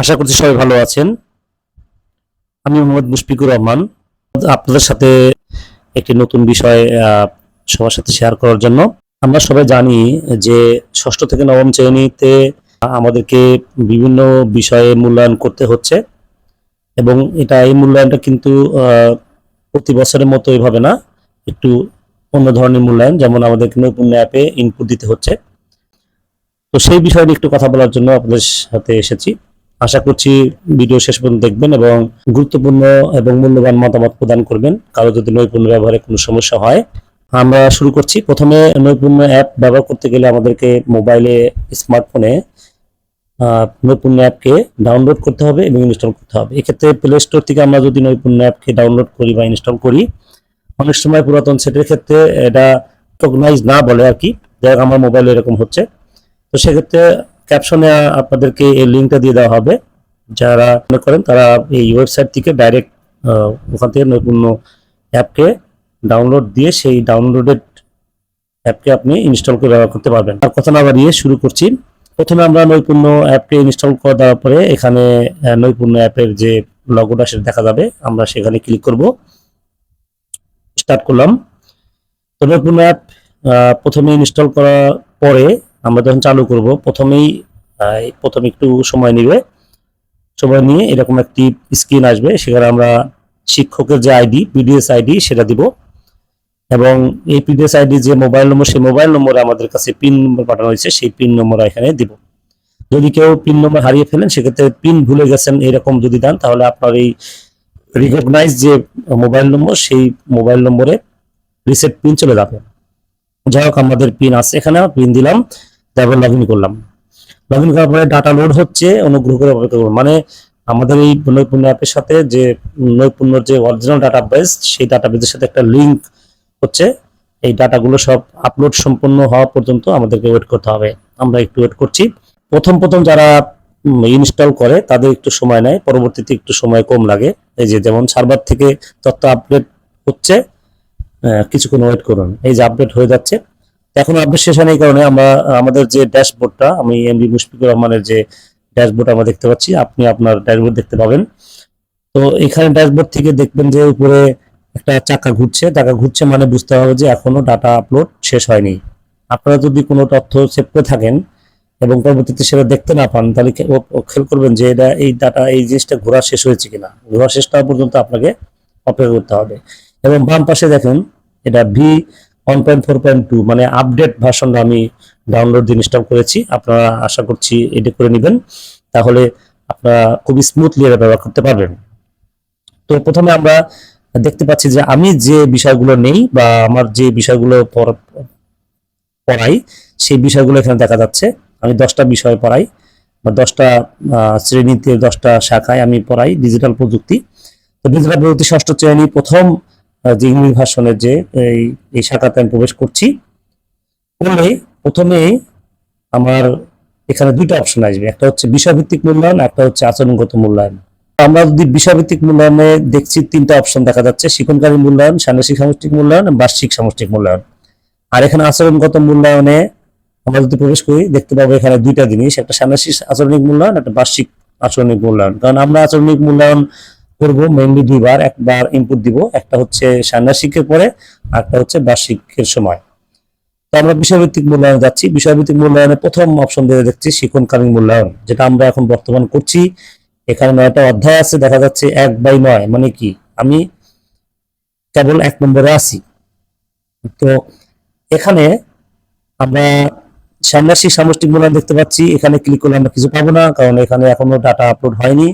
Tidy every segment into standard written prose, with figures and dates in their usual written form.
আশা করছি সবাই ভালো আছেন। আমি মোহাম্মদ মুশফিকুর রহমান, আপনাদের সাথে একটি নতুন বিষয় সবার সাথে শেয়ার করার জন্য। আমরা সবাই জানি যে ষষ্ঠ থেকে নবম শ্রেণীতে আমাদেরকে বিভিন্ন বিষয়ে মূল্যায়ন করতে হচ্ছে, এবং এই মূল্যায়নটা কিন্তু প্রতি বছরের মতো এভাবে না, একটু অন্য ধরনের মূল্যায়ন। যেমন আমাদেরকে নৈপুণ্য অ্যাপে ইনপুট দিতে হচ্ছে। তো সেই বিষয় নিয়ে একটু কথা বলার জন্য আপনাদের সাথে এসেছি। আশা করছি ভিডিও শেষ পর্যন্ত দেখবেন এবং গুরুত্বপূর্ণ এবং মূল্যবান মতামত প্রদান করবেন কারো যদি নৈপুণ্য ব্যবহারে কোনো সমস্যা হয়। আমরা শুরু করছি। প্রথমে নৈপুণ্য অ্যাপ ব্যবহার করতে গেলে আমাদেরকে মোবাইলে, স্মার্টফোনে নৈপুণ্য অ্যাপকে ডাউনলোড করতে হবে এবং ইনস্টল করতে হবে। এক্ষেত্রে প্লে স্টোর থেকে আমরা যদি নৈপুণ্য অ্যাপকে ডাউনলোড করি বা ইনস্টল করি, অনেক সময় পুরাতন সেটের ক্ষেত্রে এটা রিকগনাইজ না বলে আর কি। যাই হোক, আমার মোবাইলে এরকম হচ্ছে। তো সেক্ষেত্রে ক্যাপশনে আপনাদেরকে এই লিঙ্কটা দিয়ে দেওয়া হবে। যারা মনে করেন তারা এই ওয়েবসাইট থেকে ডাইরেক্ট ওখান থেকে নৈপুণ্য অ্যাপকে ডাউনলোড দিয়ে সেই ডাউনলোডেড অ্যাপকে আপনি ইনস্টল করে ব্যবহার করতে পারবেন। আর কথা না বাড়িয়ে শুরু করছি। প্রথমে আমরা নৈপুণ্য অ্যাপকে ইনস্টল করে দেওয়ার পরে এখানে নৈপুণ্য অ্যাপের যে লগোটা সেটা দেখা যাবে, আমরা সেখানে ক্লিক করব। স্টার্ট করলাম। তো নৈপুণ্য অ্যাপ প্রথমে ইনস্টল করার পরে আমরা যখন চালু করব, প্রথমে একটু সময় নেবে। সময় নিয়ে এরকম একটি স্ক্রিন আসবে, সেখানে আমরা শিক্ষকের যে আইডি, পিডিএস আইডি, সেটা দিব। এবং এই পিডিএস আইডি যে মোবাইল নম্বর, সেই মোবাইল নম্বরে আমাদের কাছে পিন নম্বর পাঠানো হয়েছে, সেই পিন নম্বর এখানে দিব। যদি কেউ পিন নম্বর হারিয়ে ফেলেন, সেক্ষেত্রে পিন ভুলে গেছেন এরকম যদি দেন, তাহলে আপনার এই রিকগনাইজ যে মোবাইল নম্বর, সেই মোবাইল নম্বরে রিসেট পিন চলে যাবে। যাই হোক, আমাদের পিন আছে, এখানে পিন দিলাম, তারপর লগ ইন করলাম। লগ ইন করার পরে ডাটা লোড হচ্ছে, অনুগ্রহ করে অপেক্ষা করুন। মানে আমাদের এই নৈপুণ্য অ্যাপের সাথে যে নৈপুণ্যর যে অরিজিনাল ডাটাবেস, সেই ডাটাবেসের সাথে একটা লিঙ্ক হচ্ছে। এই ডাটাগুলো সব আপলোড সম্পন্ন হওয়া পর্যন্ত আমাদেরকে ওয়েট করতে হবে। আমরা একটু ওয়েট করছি। প্রথম যারা ইনস্টল করে তাদের একটু সময় নেয়, পরবর্তীতে একটু সময় কম লাগে। এই যে যেমন সার্ভার থেকে তথ্য আপডেট হচ্ছে, কিছুক্ষণ ওয়েট করুন। এই যে আপডেট হয়ে যাচ্ছে। এখন আপডেট শেষ হয়নি, এই কারণে আমরা আমাদের যে ড্যাশবোর্ডটা, আমি এমডি মুশফিকুর রহমানের যে ড্যাশবোর্ড আমরা দেখতে পাচ্ছি, আপনি আপনার ড্যাশবোর্ড দেখতে পাবেন। তো এখানে ড্যাশবোর্ড থেকে দেখবেন যে উপরে একটা চাকা ঘুরছে, মানে বুঝতে হবে যে এখনো ডাটা আপলোড শেষ হয়নি। আপনারা যদি কোনো তথ্য সেভ করে থাকেন এবং পরবর্তীতে সেটা দেখতে না পান, তাহলে খেয়াল করবেন যে এই জিনিসটা ঘোরা শেষ হয়েছে কিনা। ঘোরা শেষ হওয়া পর্যন্ত আপনাকে অপেক্ষা করতে হবে। এবং বাম পাশে দেখেন, এটা V1.4.2, মানে আপডেট ভার্সনটা আমি ডাউনলোড দিয়ে ইনস্টল করেছি। আপনারা আশা করছি এটা করে নেবেন, তাহলে আপনারা খুবই স্মুথলি এটা ব্যবহার করতে পারবেন। তো প্রথমে আমরা দেখতে পাচ্ছি যে আমি যে বিষয়গুলো নেই বা আমার যে বিষয়গুলো পড়াই, সেই বিষয়গুলো এখানে দেখা যাচ্ছে। আমি 10টা বিষয় পড়াই বা 10টা শ্রেণীতে, 10টা শাখায় আমি পড়াই ডিজিটাল প্রযুক্তি। তো ডিজিটাল প্রযুক্তি ষষ্ঠ শ্রেণী প্রথম যে ইংলিশ ভার্সনের যে এই শাখাতে আমি প্রবেশ করছি। প্রথমে আমার এখানে দুইটা অপশন আসবে, একটা হচ্ছে বিষয়ভিত্তিক মূল্যায়ন, একটা হচ্ছে আচরণগত মূল্যায়ন। আমরা যদি বিষয়ভিত্তিক মূল্যায়নে দেখছি, 3টা অপশন দেখা যাচ্ছে: শিক্ষণকারী মূল্যায়ন, ষান্মাসিক সামষ্টিক মূল্যায়ন, বার্ষিক সামষ্টিক মূল্যায়ন। আর এখানে আচরণগত মূল্যায়নে আমরা যদি প্রবেশ করি, দেখতে পাবো এখানে দুইটা জিনিস, একটা ষান্মাসিক আচরণিক মূল্যায়ন, একটা বার্ষিক আচরণিক মূল্যায়ন। কারণ আমরা আচরণিক মূল্যায়ন করবো মেইনলি দুইবার, একবার ইনপুট দিব, একটা হচ্ছে ষান্মাসিকের পরে, আর একটা হচ্ছে বার্ষিকের সময়। তো আমরা বিষয়ভিত্তিক মূল্যায়নে যাচ্ছি। বিষয়ভিত্তিক মূল্যায়নে প্রথম অপশন দিয়ে দেখছি শিক্ষণকালীন মূল্যায়ন, যেটা আমরা এখন বর্তমান করছি। এখানে 9টা অধ্যায় আছে, দেখা যাচ্ছে 1/9, মানে কি আমি কেবল 1 নম্বরে আছি। তো এখানে আমরা ষান্মাসিক সামষ্টিক মূল্যায়ন দেখতে পাচ্ছি। এখানে ক্লিক করলে আমরা কিছু পাবো না, কারণ এখানে এখনো ডাটা আপলোড হয়নি,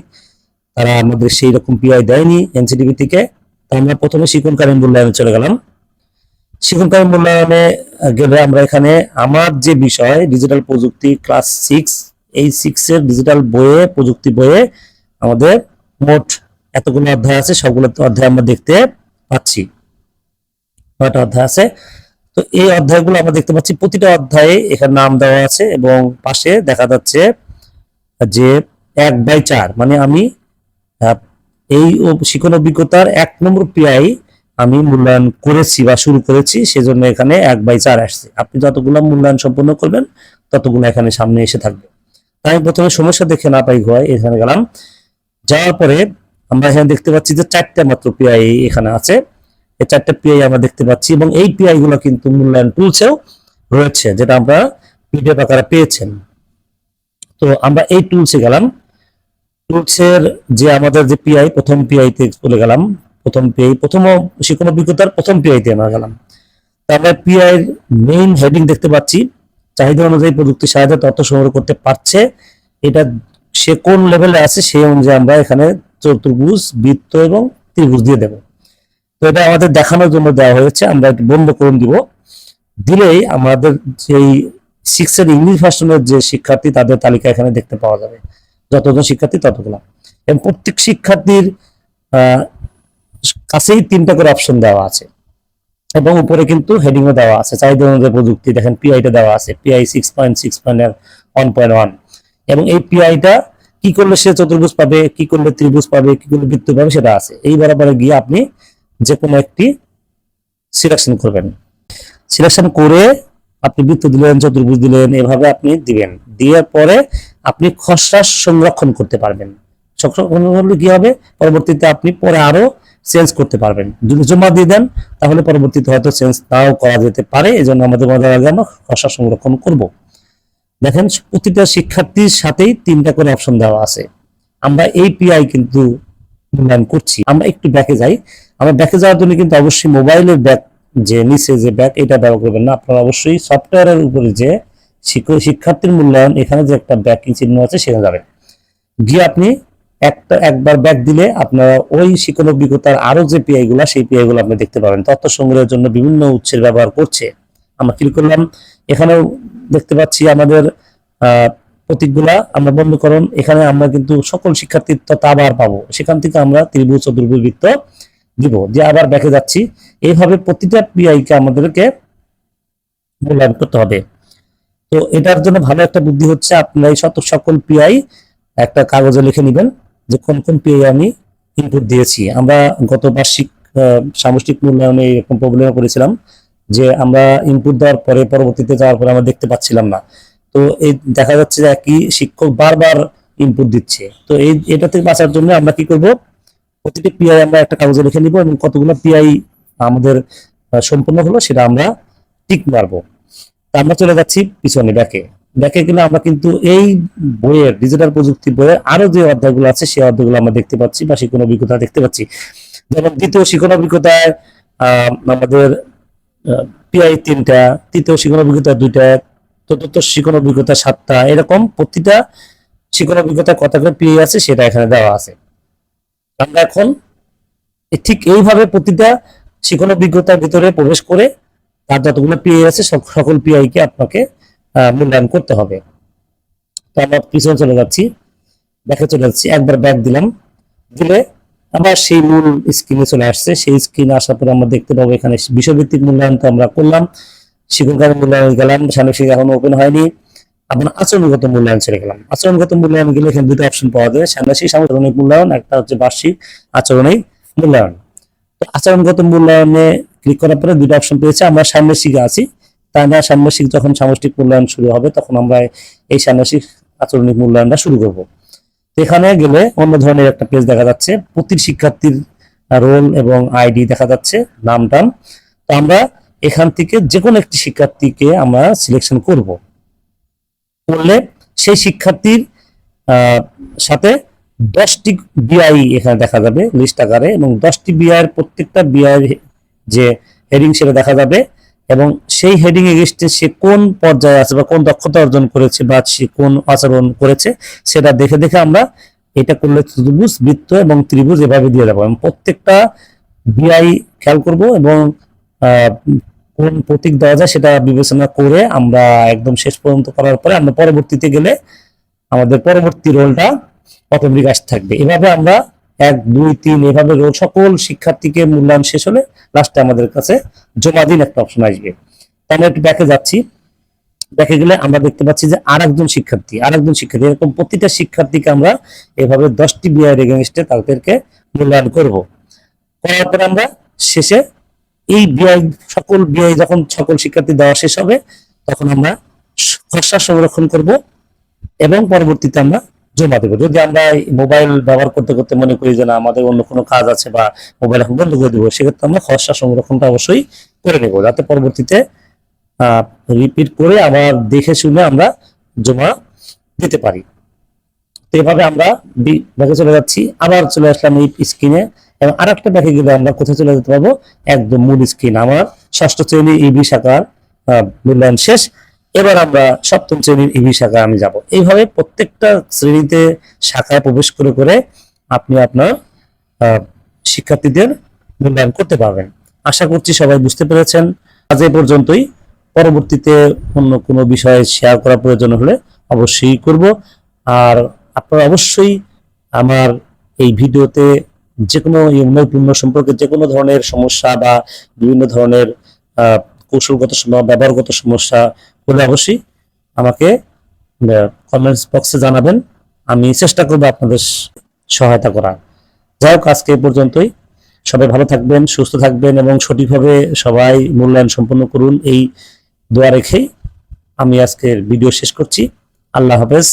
তারা আমাদের সেই রকম পিআই দেয়নি এনসিটিভি থেকে। তো আমরা প্রথমে শিক্ষণকালীন মূল্যায়নে চলে গেলাম। শিক্ষণকালীন মূল্যায়নে গেলে আমরা এখানে আমার যে বিষয় ডিজিটাল প্রযুক্তি ক্লাস 6, এই 6 এর ডিজিটাল বইয়ে, প্রযুক্তি বইয়ে আমাদের মোট এতগুলো অধ্যায় আছে, সবগুলো অধ্যায় আমরা দেখতে পাচ্ছি। 9টা অধ্যায় আছে। তো এই অধ্যায়গুলো আমরা দেখতে পাচ্ছি, প্রতিটা অধ্যায়ে এখানে নাম দেওয়া আছে এবং পাশে দেখা যাচ্ছে যে 1/4, মানে আমি এই শিক্ষণ অভিজ্ঞতার 1 নম্বর পিআই আমি মূল্যায়ন করেছি বা শুরু করেছি, সেজন্য এখানে 1/4 আসছে। আপনি যতগুলো মূল্যায়ন সম্পন্ন করবেন, ততগুলো এখানে সামনে এসে থাকবে। আমি প্রথমে সমস্যা দেখে না পাই হয় এখানে গেলাম, যাওয়ার পরে আমরা এখানে দেখতে পাচ্ছি যে 4টা মাত্র পিআই এখানে আছে। এই 4টা পিআই আমরা দেখতে পাচ্ছি এবং এই পিআই গুলো কিন্তু মূল্যায়ন টুলসেও রয়েছে, যেটা আমরা পিডিএফ আকারে পেয়েছেন। তো আমরা এই টুলসে গেলাম, টুলসের যে আমাদের যে পিআই, প্রথম পিআই তে চলে গেলাম, প্রথম পিআই, প্রথম শিক্ষণ অভিজ্ঞতার প্রথম পিআই তে আমরা গেলাম। তো আমরা পিআই এর মেইন হেডিং দেখতে পাচ্ছি, চাহিদা অনুযায়ী প্রযুক্তি সহায়তা তথ্য সংগ্রহ করতে পারছে। এটা সে কোন লেভেলে আছে সেই অনুযায়ী আমরা এখানে চতুর্ভুজ, বৃত্ত এবং ত্রিভুজ দিয়ে দেব। তো এটা আমাদের দেখানোর জন্য দেওয়া হয়েছে, আমরা একটু বন্ধ করে দিব। দিলেই আমাদের যেই 6 এর ইংলিশ ভার্সনের যে শিক্ষার্থী তাদের তালিকা এখানে দেখতে পাওয়া যাবে, যতজন শিক্ষার্থী ততগুলো, এবং প্রত্যেক শিক্ষার্থীর কাছেই 3টা করে অপশন দেওয়া আছে এবং উপরে কিন্তু হেডিংও দেওয়া আছে, চাহিদা অনুযায়ী প্রযুক্তি। দেখেন পিআইটা দেওয়া আছে, পিআই 6.6.1.1, এবং এই পিআইটা কি করলে সে চতুর্ভুজ পাবে, কি করলে ত্রিভুজ পাবে, কি করলে বৃত্ত পাবে সেটা আছে। এই বরাবরে গিয়ে আপনি যে কোনো একটি সিলেকশন করবেন, সিলেকশন করে আপনি বৃত্ত দিলেন, চতুর্ভুজ দিলেন, এভাবে আপনি দিবেন। দেওয়ার পরে আপনি খসড়া সংরক্ষণ করতে পারবেন। সংরক্ষণ করলে কি হবে, পরবর্তীতে আপনি পরে আরো চেঞ্জ করতে পারবেন। যদি জমা দিয়ে দেন তাহলে পরবর্তীতে হয়তো চেঞ্জ নাও করা যেতে পারে, এই জন্য আমাদের মনে রাখা আমরা খসড়া সংরক্ষণ করব। দেখেন প্রতিটা শিক্ষার্থীর সাথেই 3টা করে অপশন দেওয়া আছে। আমরা এই পিআই কিন্তু মূল্যায়ন করছি। আমরা একটু ব্যাকে যাই। আমরা ব্যাকে যাওয়ার জন্য কিন্তু অবশ্যই মোবাইলের ব্যাক, যে নিচে যে ব্যাক, এটা ব্যবহার করবেন না। আপনারা অবশ্যই সফটওয়্যারের উপরে যে শিক্ষার্থীর মূল্যায়ন, এখানে যে একটা ব্যাক চিহ্ন আছে সেখানে যাবেন। গিয়ে আপনি একবার ব্যাক দিলে আপনারা ওই শিক্ষণ অভিজ্ঞতার আরো যে পিআই গুলা, সেই পিআই গুলো আপনি দেখতে পাবেন। তথ্য সংগ্রহের জন্য বিভিন্ন উৎসের ব্যবহার করছে। আমরা ক্লিক করলাম, এখানেও দেখতে পাচ্ছি আমাদের প্রতীকগুলা। আমরা বন্ধ করুন, এখানে আমরা কিন্তু সকল শিক্ষার্থীর তথ্য আবার পাবো। সেখান থেকে আমরা ত্রিভুজ, চতুর্ভুজ, বৃত্ত দিব, যে আবার ব্যাকে যাচ্ছি। এইভাবে প্রতিটা পিআই কে আমাদেরকে মূল্যায়ন করতে হবে। তো এটার জন্য ভালো একটা বুদ্ধি হচ্ছে, আপনারা এই সকল পিআই একটা কাগজে লিখে নেবেন যে কোন কোন পিআই আমি ইনপুট দিয়েছি। আমরা গত বার্ষিক সামষ্টিক মূল্যায়নে এরকম প্রবলেমে পড়েছিলাম যে আমরা ইনপুট দেওয়ার পরে পরবর্তীতে যাওয়ার পরে আমরা দেখতে পাচ্ছিলাম না। তো এই দেখা যাচ্ছে যে একই শিক্ষক বারবার ইনপুট দিচ্ছে। তো এটা থেকে বাঁচার জন্য আমরা কি করব, প্রতিটি পিআই আমরা একটা কাগজে লিখে নিব এবং কতগুলো পিআই আমাদের সম্পূর্ণ হলো সেটা আমরা টিক মারবো। তা আমরা চলে যাচ্ছি পিছনে ব্যাকে। ব্যাকে গেলে আমরা কিন্তু এই বইয়ের, ডিজিটাল প্রযুক্তি বইয়ের আরো যে অধ্যায়গুলো আছে সেই অধ্যায়গুলো আমরা দেখতে পাচ্ছি বা শিক্ষণ অভিজ্ঞতা দেখতে পাচ্ছি। যেমন দ্বিতীয় শিক্ষণ অভিজ্ঞতায় আমাদের পিআই 3টা, তৃতীয় শিক্ষণ অভিজ্ঞতা 2টা, চতুর্থ শিক্ষণ অভিজ্ঞতা 7টা, এরকম প্রতিটা শিক্ষণ অভিজ্ঞতা কত করে পিআই আছে সেটা এখানে দেওয়া আছে। আমরা এখন ঠিক এইভাবে প্রতিটা শিক্ষণ অভিজ্ঞতার ভিতরে প্রবেশ করে তার যতগুলো পিআই আছে সকল পিআই কে আপনাকে মূল্যায়ন করতে হবে। তো আমরা পিছনে চলে যাচ্ছি, ব্যাকে চলে যাচ্ছি, একবার ব্যাক দিলাম, দিলে আবার সেই মূল স্ক্রিনে চলে আসছে। সেই স্ক্রিনে আসার পরে আমরা দেখতে পাবো এখানে বিষয়ভিত্তিক মূল্যায়ন তো আমরা করলাম, শিক্ষকের মূল্যায়ন গেলাম, সাময়িক এখনো ওপেন হয়নি। আপনার আচরণগত মূল্যায়ন ছেড়ে গেলাম। আচরণগত মূল্যায়ন গেলে এখানে 2টা অপশন পাওয়া যায়, ষান্মাসিক সাময়িক মূল্যায়ন, একটা হচ্ছে বার্ষিক আচরণিক মূল্যায়ন। তো আচরণগত মূল্যায়নে ক্লিক করার পরে 2টা অপশন পেয়েছে। আমরা ষান্মাসিকে আছি, তাই না ষান্মাসিক যখন সামষ্টিক মূল্যায়ন শুরু হবে তখন আমরা এই ষান্মাসিক আচরণিক মূল্যায়নটা শুরু করব। এখানে গেলে অন্য ধরনের একটা পেজ দেখা যাচ্ছে, প্রতি শিক্ষার্থীর রোল এবং আইডি দেখা যাচ্ছে, নাম টাম। তো আমরা এখান থেকে যে কোনো একটি শিক্ষার্থীকে আমরা সিলেকশন করব, করলে সেই শিক্ষার্থীর সাথে 10টি বিআই এখানে দেখা যাবে লিস্ট আকারে, এবং 10টি বিআই এর প্রত্যেকটা বিআই যে হেডিং সেটা দেখা যাবে, এবং সেই হেডিং এগেইনস্টে সে কোন পর্যায়ে আছে বা কোন দক্ষতা অর্জন করেছে বা সে কোন আচরণ করেছে সেটা দেখে দেখে আমরা এটা করলে চতুর্ভুজ, বৃত্ত এবং ত্রিভুজ এভাবে দিয়ে দেবো। এবং প্রত্যেকটা বিআই খেয়াল করব এবং কোন প্রতীক দেওয়া যায় সেটা বিবেচনা করে আমরা একদম শেষ পর্যন্ত করার পরে আমরা পরবর্তীতে গেলে আমাদের পরবর্তী রোলটা অটোমেটিক আসতে থাকবে। এভাবে আমরা 1, 2, 3 এভাবে রোল সকল শিক্ষার্থীকে মূল্যায়ন শেষ হলে লাস্টে আমাদের কাছে জমা দিন একটা অপশন আসবে। তাহলে একটু ব্যাকে যাচ্ছি, ব্যাকে গেলে আমরা দেখতে পাচ্ছি যে আরেকজন শিক্ষার্থী এরকম প্রতিটা শিক্ষার্থীকে আমরা এভাবে 10টি বিআই এগেইনস্টে তাদেরকে মূল্যায়ন করব। করার পরে আমরা শেষে এই বিআই, সকল বিআই যখন সকল শিক্ষার্থী দেওয়া শেষ হবে তখন আমরা খসড়া সংরক্ষণ করব এবং পরবর্তীতে আমরা জমা দেবো। যদি আমরা এই মোবাইল ব্যবহার করতে করতে মনে করি যে না আমাদের অন্য কোনো কাজ আছে বা মোবাইল এখন বন্ধ করে দেবো, সেক্ষেত্রে আমরা খসড়া সংরক্ষণটা অবশ্যই করে নেবো, যাতে পরবর্তীতে রিপিট করে আবার দেখে শুনে আমরা জমা দিতে পারি। তো এভাবে আমরা ব্যাকে চলে যাচ্ছি, আবার চলে আসলাম এই স্ক্রিনে, এবং আরেকটা ব্যাকে গেলে আমরা কোথায় চলে যেতে পারবো, একদম মূল স্ক্রিন। আমার ষষ্ঠ শ্রেণীর ইবি শাখার মূল্যায়ন শেষ, এবার আমরা সপ্তম শ্রেণীর ইবি শাখায় আমি যাব। এইভাবে প্রত্যেকটা শ্রেণীতে শাখায় প্রবেশ করে করে আপনি আপনার শিক্ষার্থীদের মূল্যায়ন করতে পারবেন। আশা করছি সবাই বুঝতে পেরেছেন। আজ এ পর্যন্তই। পরবর্তীতে অন্য কোনো বিষয়ে শেয়ার করার প্রয়োজন হলে অবশ্যই করব। আর আপনারা অবশ্যই আমার এই ভিডিওতে যে কোনো নৈপুণ্য সম্পর্কে যে কোনো ধরনের সমস্যা বা বিভিন্ন ধরনের কৌশলগত ব্যবহারগত সমস্যা হলে অবশ্যই আমাকে কমেন্টস বক্সে জানাবেন, আমি চেষ্টা করব আপনাদের সহায়তা করার। যাই হোক, আজকে এই পর্যন্তই। সবাই ভালো থাকবেন, সুস্থ থাকবেন এবং সঠিকভাবে সবাই মূল্যায়ন সম্পন্ন করুন, এই দোয়া রেখেই আমি আজকের ভিডিও শেষ করছি। আল্লাহ হাফেজ।